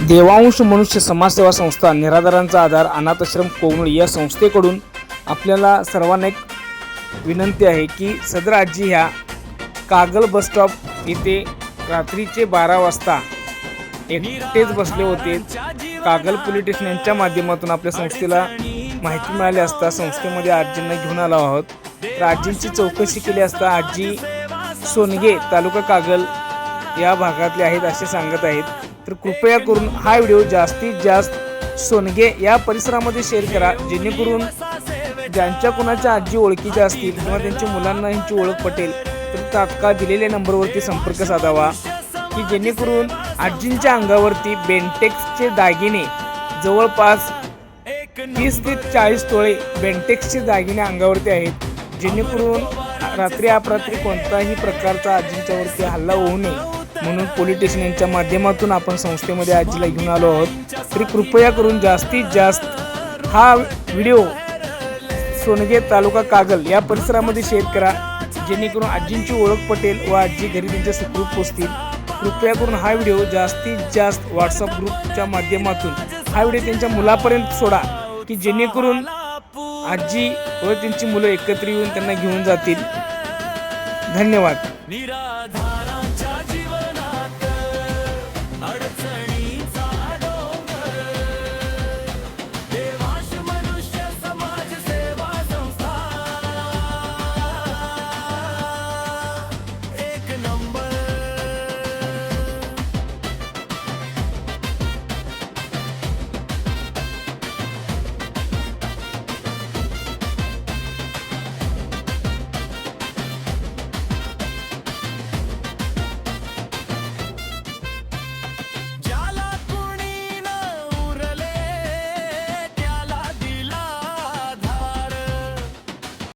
देवांश मनुष्य समाजसेवा संस्था निराधारांचा आधार अनाथाश्रम कोवळी या संस्थेकडून आपल्याला सर्वांना एक विनंती आहे की सदर आजी ह्या कागल बस स्टॉप येथे रात्रीचे 12 वाजता एकटेच बसले होते। कागल पोलीस स्टेशन यांच्या माध्यमातून आपल्या संस्थेला माहिती मिळाली असता संस्थेमध्ये आजींना घेऊन आलो आहोत। तर आजींची चौकशी केली असता आजी सोनगे तालुका कागल या भागातले आहेत असे सांगत आहेत। तर कृपया करून हा व्हिडिओ जास्तीत जास्त सोनगे या परिसरामध्ये शेअर करा, जेणेकरून ज्यांच्या कुणाच्या आजी ओळखीच्या असतील किंवा त्यांच्या मुलांना यांची ओळख पटेल तर तात्काळ दिलेल्या नंबरवरती संपर्क साधावा, की जेणेकरून आजींच्या अंगावरती बेंटेक्सचे दागिने जवळपास 30 ते 40 तोळे बेंटेक्सचे दागिने अंगावरती आहेत, जेणेकरून रात्री अपरात्री कोणताही प्रकारचा आजींच्यावरती हल्ला होऊ नये म्हणून पोलीस स्टेशन यांच्या माध्यमातून आपण संस्थेमध्ये आजीला घेऊन आलो आहोत। तरी कृपया करून जास्तीत जास्त हा व्हिडिओ सोनगे तालुका कागल या परिसरामध्ये शेअर करा, जेणेकरून आजींची ओळख पटेल व आजी घरी त्यांच्या सुखरूप पोहोचतील। कृपया करून हा व्हिडिओ जास्तीत जास्त व्हॉट्सअप ग्रुपच्या माध्यमातून हा व्हिडिओ त्यांच्या मुलापर्यंत सोडा, की जेणेकरून आजी व त्यांची मुलं एकत्र येऊन त्यांना घेऊन जातील। धन्यवाद।